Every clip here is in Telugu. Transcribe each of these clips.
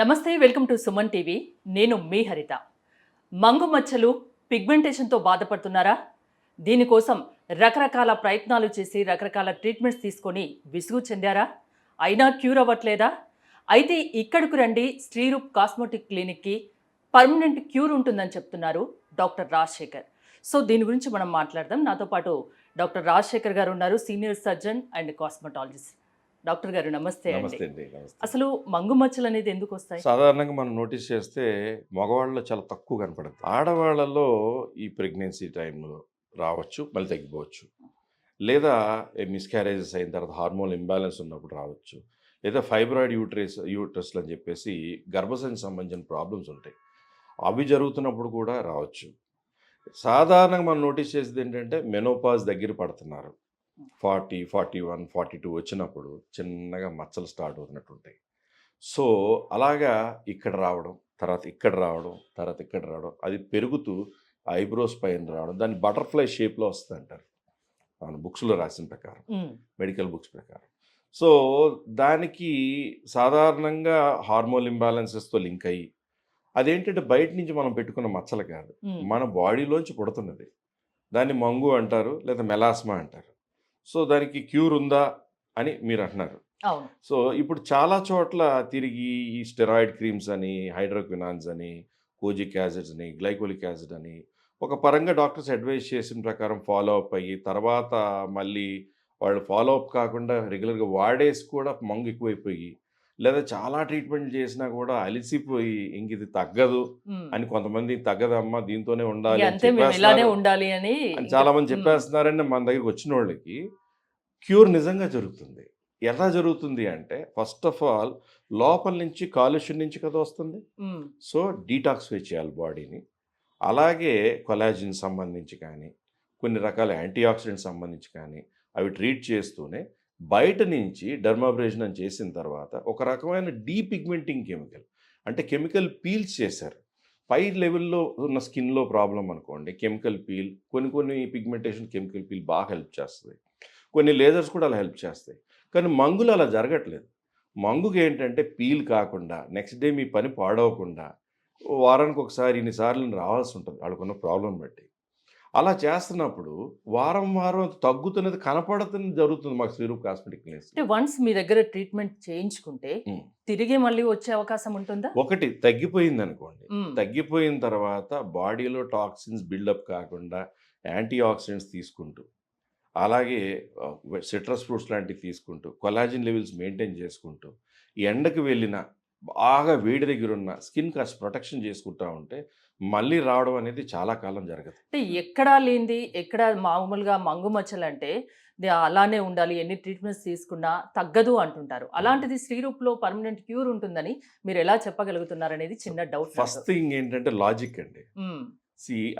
నమస్తే, వెల్కమ్ టు సుమన్ టీవీ. నేను మీ హరిత. మంగు మచ్చలు, పిగ్మెంటేషన్తో బాధపడుతున్నారా? దీనికోసం రకరకాల ప్రయత్నాలు చేసి రకరకాల ట్రీట్మెంట్స్ తీసుకొని విసుగు చెందారా? అయినా క్యూర్ అవ్వట్లేదా? అయితే ఇక్కడికి రండి, శ్రీరూప్ కాస్మెటిక్ క్లినిక్కి పర్మనెంట్ క్యూర్ ఉంటుందని చెప్తున్నారు డాక్టర్ రాజశేఖర్. సో దీని గురించి మనం మాట్లాడదాం. నాతో పాటు డాక్టర్ రాజశేఖర్ గారు ఉన్నారు, senior surgeon and cosmetologist. Doctor గారు నమస్తే అండి. నమస్తే అండి. నమస్తే. అసలు మంగు మచ్చలు అనేది ఎందుకు వస్తాయి? సాధారణంగా మనం నోటీస్ చేస్తే మగవాళ్ళలో చాలా తక్కువ కనపడుతుంది. ఆడవాళ్ళలో ఈ ప్రెగ్నెన్సీ టైంలో రావచ్చు, మళ్ళీ తగ్గిపోవచ్చు. లేదా మిస్క్యారేజెస్ అయిన తర్వాత హార్మోన్ ఇంబ్యాలెన్స్ ఉన్నప్పుడు రావచ్చు. లేదా ఫైబ్రాయిడ్ యూట్రస్లు అని చెప్పేసి గర్భసంచి సంబంధించిన ప్రాబ్లమ్స్ ఉంటాయి. అవి జరుగుతున్నప్పుడు కూడా రావచ్చు. సాధారణంగా మనం నోటీస్ చేసేది ఏంటంటే మెనోపాజ్ దగ్గర పడుతున్నారు. 40, 41, 42 వచ్చినప్పుడు చిన్నగా మచ్చలు స్టార్ట్ అవుతున్నట్టుంటాయి. సో అలాగా ఇక్కడ రావడం, తర్వాత ఇక్కడ రావడం, తర్వాత ఇక్కడ రావడం, అది పెరుగుతూ ఐబ్రోస్ పైన రావడం, దాన్ని బటర్ఫ్లై షేప్లో వస్తుంది అంటారు మన బుక్స్లో రాసిన ప్రకారం, మెడికల్ బుక్స్ ప్రకారం. సో దానికి సాధారణంగా హార్మోన్ ఇంబ్యాలెన్సెస్తో లింక్ అయ్యి, అదేంటంటే బయట నుంచి మనం పెట్టుకున్న మచ్చలు కాదు, మన బాడీలోంచి పుడుతున్నది. దాన్ని మంగు అంటారు, లేదా మెలాస్మా అంటారు. సో దానికి క్యూర్ ఉందా అని మీరు అంటున్నారు. సో ఇప్పుడు చాలా చోట్ల తిరిగి ఈ స్టెరాయిడ్ క్రీమ్స్ అని, హైడ్రోక్వినాన్స్ అని, కోజిక్ యాసిడ్స్ అని, గ్లైకోలిక్ యాసిడ్ అని ఒక పరంగా డాక్టర్స్ అడ్వైస్ చేసిన ప్రకారం ఫాలో అప్ అయ్యి, తర్వాత మళ్ళీ వాళ్ళు ఫాలో అప్ కాకుండా రెగ్యులర్గా వాడేసి కూడా మంగు ఎక్కువైపోయి, లేదా చాలా ట్రీట్మెంట్ చేసినా కూడా అలిసిపోయి ఇంక ఇది తగ్గదు అని కొంతమంది, తగ్గదమ్మా దీంతోనే ఉండాలి అని చాలా మంది చెప్పేస్తున్నారని మన దగ్గరికి వచ్చిన వాళ్ళకి క్యూర్ నిజంగా జరుగుతుంది. ఎలా జరుగుతుంది అంటే, ఫస్ట్ ఆఫ్ ఆల్ లోపల నుంచి కాలుష్యం నుంచి కదా వస్తుంది. సో డీటాక్సిఫై చేయాలి బాడీని. అలాగే కొలాజిన్ సంబంధించి కానీ, కొన్ని రకాల యాంటీ ఆక్సిడెంట్స్ సంబంధించి కానీ అవి ట్రీట్ చేస్తూనే బయట నుంచి డర్మాబ్రేషన్ అని చేసిన తర్వాత ఒక రకమైన డీపిగ్మెంటింగ్ కెమికల్, అంటే కెమికల్ పీల్స్ చేశారు. పై లెవెల్లో ఉన్న స్కిన్లో ప్రాబ్లం అనుకోండి, కెమికల్ పీల్, కొన్ని పిగ్మెంటేషన్ కెమికల్ పీల్ బాగా హెల్ప్ చేస్తుంది. కొన్ని లేజర్స్ కూడా అలా హెల్ప్ చేస్తాయి. కానీ మంగులు అలా జరగట్లేదు. మంగుకి ఏంటంటే పీల్ కాకుండా, నెక్స్ట్ డే మీ పని పాడవకుండా వారానికి ఒకసారి ఇన్నిసార్లు రావాల్సి ఉంటుంది వాళ్ళకున్న ప్రాబ్లం బట్టి. అలా చేస్తున్నప్పుడు వారం తగ్గుతున్నది కనపడుతున్నది జరుగుతుంది మాకు శ్రీరూప్ కాస్మెటిక్ క్లినిక్స్. వన్స్ మీ దగ్గర ట్రీట్మెంట్ చేయించుకుంటే తిరిగి మళ్ళీ వచ్చే అవకాశం ఉంటుందా? ఒకటి తగ్గిపోయింది అనుకోండి, తగ్గిపోయిన తర్వాత బాడీలో టాక్సిన్స్ బిల్డప్ కాకుండా యాంటీ ఆక్సిడెంట్స్ తీసుకుంటూ, అలాగే సిట్రస్ ఫ్రూట్స్ లాంటివి తీసుకుంటూ, కొలాజిన్ లెవెల్స్ మెయింటైన్ చేసుకుంటూ, ఎండకు వెళ్ళిన బాగా వేడి దగ్గర ఉన్న స్కిన్ కాస్త ప్రొటెక్షన్ చేసుకుంటా ఉంటే మళ్ళీ రావడం అనేది చాలా కాలం జరగదు. అంటే ఎక్కడా లేనిది ఎక్కడ మామూలుగా మంగు మచ్చలు అంటే అలానే ఉండాలి, ఎన్ని ట్రీట్మెంట్స్ తీసుకున్నా తగ్గదు అంటుంటారు. అలాంటిది శ్రీరూప్లో పర్మనెంట్ క్యూర్ ఉంటుందని మీరు ఎలా చెప్పగలుగుతున్నారు అనేది చిన్న డౌట్. ఫస్ట్ థింగ్ ఏంటంటే లాజిక్ అండి.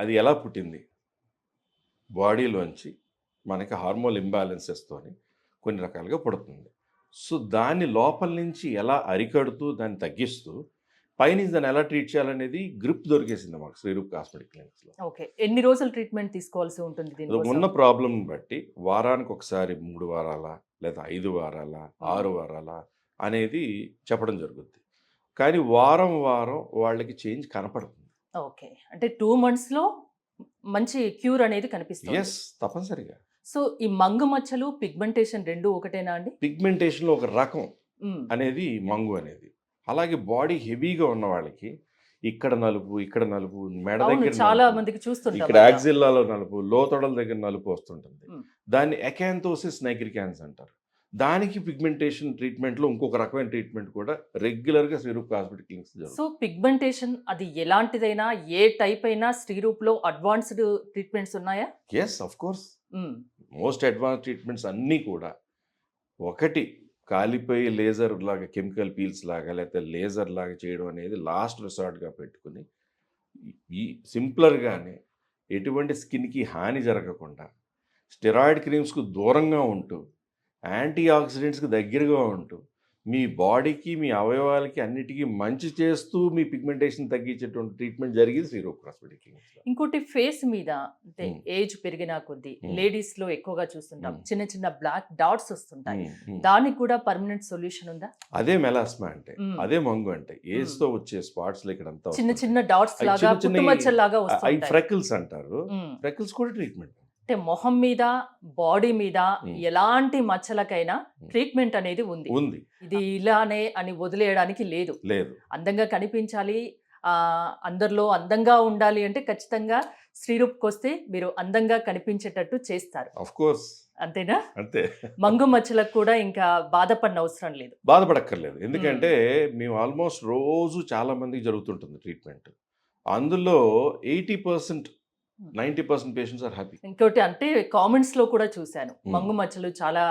అది ఎలా పుట్టింది? బాడీలోంచి మనకి హార్మోన్ ఇంబ్యాలెన్సెస్తోని కొన్ని రకాలుగా పుడుతుంది. సో దాన్ని లోపల నుంచి ఎలా అరికడుతూ దాన్ని తగ్గిస్తూ పైనుంచి దాన్ని ఎలా ట్రీట్ చేయాలనేది గ్రిప్ దొరికేసింది మాకు శ్రీరూప్ కాస్మెటిక్ క్లినిక్స్లో. ఓకే, ఎన్ని రోజులు ట్రీట్మెంట్ తీసుకోవాల్సి ఉంటుంది? ఉన్న ప్రాబ్లం బట్టి వారానికి ఒకసారి 3 వారాల, లేదా 5 వారాల, 6 వారాల అనేది చెప్పడం జరుగుతుంది. కానీ వారం వాళ్ళకి చేంజ్ కనపడుతుంది. ఓకే, అంటే 2 monthsలో మంచి క్యూర్ అనేది కనిపిస్తుంది. ఎస్, తప్పనిసరిగా. సో ఈ మంగు మచ్చలు, పిగ్మెంటేషన్ రెండు ఒకటేనా అండి? పిగ్మెంటేషన్లో ఒక రకం అనేది మంగు అనేది. అలాగే బాడీ హెవీగా ఉన్న వాళ్ళకి ఇక్కడ నలుపు, ఇక్కడ నలుపు, మెడ దగ్గర చాలా మందికి చూస్తుంటాం, ఇక్కడ యాక్సిల్లాలో నలుపు, లోతొడల దగ్గర నలుపు వస్తుంటుంది. దాన్ని ఎకాంతోసిస్ నైగ్రికాన్స్ అంటారు. దానికి పిగ్మెంటేషన్ ట్రీట్మెంట్లో ఇంకొక రకమైన ట్రీట్మెంట్ కూడా రెగ్యులర్గా శ్రీరూప్ కాస్మెటిక్ క్లినిక్స్ జరుగుతుంది. సో పిగ్మెంటేషన్ అది ఎలాంటిదైనా, ఏ టైప్ అయినా శ్రీరూప్లో అడ్వాన్స్డ్ ట్రీట్మెంట్స్ ఉన్నాయా? Yes, of course. Most advance treatments అన్నీ కూడా, ఒకటి కాలిపోయి లేజర్ లాగా, కెమికల్ పీల్స్ లాగా, లేకపోతే లేజర్ లాగా చేయడం అనేది లాస్ట్ రిసార్ట్గా పెట్టుకుని, ఈ సింప్లర్గానే ఎటువంటి స్కిన్కి హాని జరగకుండా, స్టెరాయిడ్ క్రీమ్స్కు దూరంగా ఉంటూ, యాంటీ ఆక్సిడెంట్స్కి దగ్గరగా ఉంటూ, మీ బాడీకి, మీ అవయవాలకి అన్నిటికీ మంచి చేస్తూ మీ పిగ్మెంటేషన్ తగ్గించేటువంటి ట్రీట్మెంట్ జరిగింది శ్రీరూప్ కాస్మెటిక్ క్లినిక్స్‌లో. ఇంకోటి ఫేస్ మీద అంటే Hmm. ఏజ్ పెరిగినా కొద్దీ Hmm. లేడీస్ లో ఎక్కువగా చూస్తుంటాం, Hmm. చిన్న చిన్న బ్లాక్ డాట్స్ వస్తుంటాయి. హ్మ్. దానికి కూడా పర్మనెంట్ సొల్యూషన్ ఉందా? అదే మెలాస్మా అంటే, Hmm. అదే మంగు అంటే. ఏజ్‌తో వచ్చే స్పాట్స్‌లో ఇక్కడంతా చిన్న వస్తుంటాయి. చిన్న డాట్స్ అవి లాగా చిన్న చిన్నవి, పుట్టుమచ్చల్లాగా అవి వస్తుంటాయి. ఫ్రెకిల్స్ అంటారు. Hmm. ఫ్రెకిల్స్ కూడా ట్రీట్మెంట్. అంటే మొహం మీద, బాడీ మీద Hmm. ఎలాంటి మచ్చలకైనా Hmm. ట్రీట్మెంట్ అనేది ఉంది. ఉంది. ఇది ఇలానే అని వదిలేయడానికి లేదు. లేదు. అందంగా కనిపించాలి, అందరిలో అందంగా ఉండాలి అంటే ఖచ్చితంగా శ్రీరూప్కి వస్తే మీరు అందంగా కనిపించేటట్టు చేస్తారు. Of course. అంతేనా? అంతే. మంగు మచ్చలకు కూడా ఇంకా బాధపడిన అవసరం లేదు. బాధపడక్కర్లేదు. ఎందుకంటే మేము ఆల్మోస్ట్ రోజు చాలా మందికి జరుగుతుంటుంది ట్రీట్మెంట్. అందులో 80%, 90% పేషెంట్స్ ఆర్ హ్యాపీ. ఇంకోటి అంటే కామెంట్స్ లో కూడా చూశాను, Hmm. మంగు మచ్చలు చాలా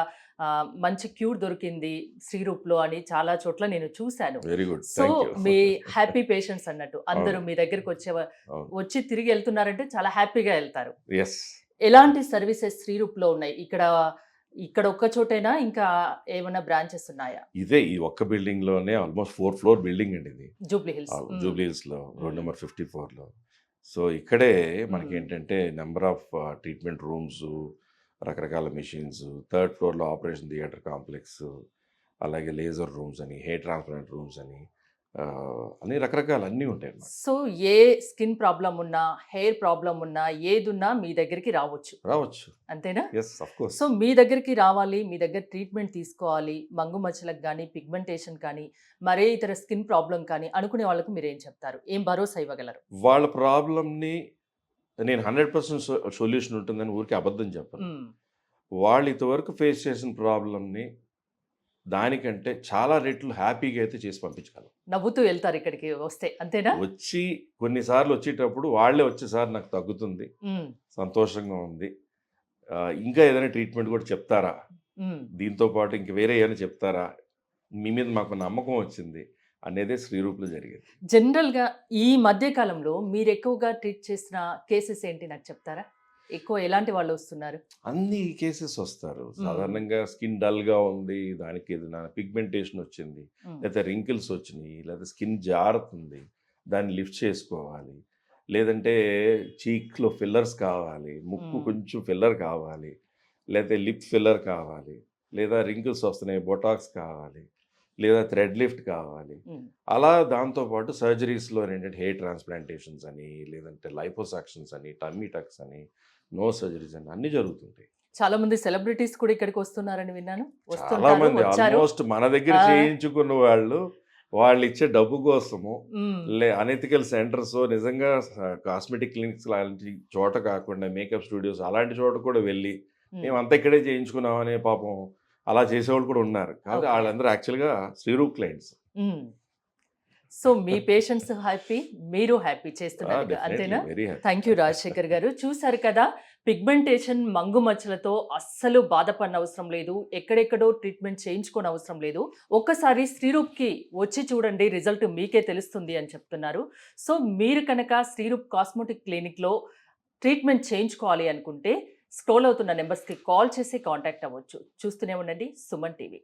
మంచి క్యూర్ దొరికింది శ్రీరూప్ లో అని చాలా చోట్ల నేను చూశాను. Very good. So thank you. Me happy patients అన్నట్టు అందరూ మీ దగ్గరికి వచ్చి తిరిగి వెళ్తున్నారంటే చాలా హ్యాపీగా వెళ్తారు. ఎస్. ఎలాంటి సర్వీసెస్ శ్రీరూప్ లో ఉన్నాయి? ఇక్కడ ఒక్క చోటైనా ఇంకా ఏమైనా బ్రాంచెస్ ఉన్నాయా? ఇదే ఈ ఒక్క బిల్డింగ్ లోనే ఆల్మోస్ట్ 4 ఫ్లోర్ బిల్డింగ్ అండి ఇది. జూబ్లీ హిల్స్. జూబ్లీ హిల్స్ లో రోడ్ నెంబర్ 54లో. సో ఇక్కడే మనకి Hmm. ఏంటంటే నెంబర్ ఆఫ్ ట్రీట్మెంట్ రూమ్స్, రకరకాల మెషిన్స్, 3rd ఫ్లోర్లో ఆపరేషన్ థియేటర్ కాంప్లెక్స్, అలాగే లేజర్ రూమ్స్ అని, హెయిర్ ట్రాన్స్ప్లాంట్ రూమ్స్ అని, అన్ని రకరకాలు అన్నీ ఉంటాయి అన్నమాట. సో ఏ స్కిన్ ప్రాబ్లం ఉన్నా, హెయిర్ ప్రాబ్లం ఉన్నా, ఏదున్నా మీ దగ్గరికి రావచ్చు. రావచ్చు. అంతేనా? Yes, of course. సో మీ దగ్గరికి రావాలి, మీ దగ్గర ట్రీట్మెంట్ తీసుకోవాలి, మంగు మచ్చలకు కానీ, పిగ్మెంటేషన్ కానీ, మరే ఇతర స్కిన్ ప్రాబ్లం కానీ అనుకునే వాళ్ళకు మీరు ఏం చెప్తారు? ఏం భరోసా ఇవ్వగలరు? వాళ్ళ ప్రాబ్లమ్ని నేను 100% సొల్యూషన్ ఉంటుందని ఊరికి అబద్ధం చెప్పను. మ్మ్. వాళ్ళు ఇంతవరకు ఫేస్ చేసిన ప్రాబ్లమ్ని దానికంటే చాలా రెట్లు హ్యాపీగా అయితే చేసి పంపించగలం. నవ్వుతూ వెళ్తారు ఇక్కడికి వస్తే, అంతేనా? వచ్చి కొన్నిసార్లు వచ్చేటప్పుడు వాళ్ళే వచ్చేసారి నాకు తగ్గుతుంది, మ్మ్. సంతోషంగా ఉంది, ఇంకా ఏదైనా ట్రీట్మెంట్ కూడా చెప్తారా, మ్మ్. దీంతో పాటు ఇంక వేరే ఏమైనా చెప్తారా, మీ మీద మాకు నమ్మకం వచ్చింది అనేదే శ్రీరూప్లో జరిగేది. జనరల్గా ఈ మధ్య కాలంలో మీరు ఎక్కువగా ట్రీట్ చేసిన కేసెస్ ఏంటి నాకు చెప్తారా? ఎక్కువ ఎలాంటి వాళ్ళు వస్తున్నారు? అన్ని కేసెస్ వస్తారు. సాధారణంగా స్కిన్ డల్గా ఉంది, దానికి ఏదైనా పిగ్మెంటేషన్ వచ్చింది, మ్మ్. లేకపోతే రింకిల్స్ వచ్చినాయి, లేదా స్కిన్ జారుతుంది, దాన్ని లిఫ్ట్ చేసుకోవాలి, లేదంటే చీక్లో ఫిల్లర్స్ కావాలి, ముక్కు కొంచెం ఫిల్లర్ కావాలి, లేకపోతే లిప్ ఫిల్లర్ కావాలి, లేదా రింకిల్స్ వస్తున్నాయి బొటాక్స్ కావాలి, లేదా థ్రెడ్ లిఫ్ట్ కావాలి. మ్మ్. అలా దాంతోపాటు సర్జరీస్లో ఏంటంటే హెయిర్ ట్రాన్స్ప్లాంటేషన్స్ అని, లేదంటే లైపోసాక్షన్స్ అని, టమ్మీ టక్స్ అని, నో సర్జరీస్ అని అన్నీ జరుగుతుంటాయి. చాలా మంది సెలబ్రిటీస్ కూడా ఇక్కడికి వస్తున్నారని విన్నాను. చాలా వస్తుంటారు, మంది వచ్చారు. ఆల్మోస్ట్ మన దగ్గర ఆ. చేయించుకున్న వాళ్ళు ఇచ్చే డబ్బు కోసము మ్మ్. అనెథికల్ సెంటర్స్, నిజంగా కాస్మెటిక్ క్లినిక్స్ లాంటి చోట కాకుండా మేకప్ స్టూడియోస్ అలాంటి చోట కూడా వెళ్ళి మ్మ్. మేము అంతా ఇక్కడే చేయించుకున్నామనే పాపం అలా చేసేవాళ్ళు కూడా ఉన్నారు. కానీ Okay. వాళ్ళందరూ యాక్చువల్గా శ్రీరూప్ క్లయింట్స్. మ్మ్. సో మీ పేషెంట్స్ హ్యాపీ, మీరు హ్యాపీ చేస్తున్నారు, అంతేనా? Very happy. Thank you Rajasekhar గారు. చూసారు కదా, పిగ్మెంటేషన్ మంగు మచ్చలతో అస్సలు బాధపడిన అవసరం లేదు, ఎక్కడెక్కడో ట్రీట్మెంట్ చేయించుకోని అవసరం లేదు. ఒక్కసారి శ్రీరూప్కి వచ్చి చూడండి, రిజల్ట్ మీకే తెలుస్తుంది అని చెప్తున్నారు. సో మీరు కనుక శ్రీరూప్ కాస్మెటిక్ క్లినిక్లో ట్రీట్మెంట్ చేయించుకోవాలి అనుకుంటే స్క్రోల్ అవుతున్న నెంబర్స్కి కాల్ చేసి కాంటాక్ట్ అవ్వచ్చు. చూస్తూనే ఉండండి సుమన్ టీవీ.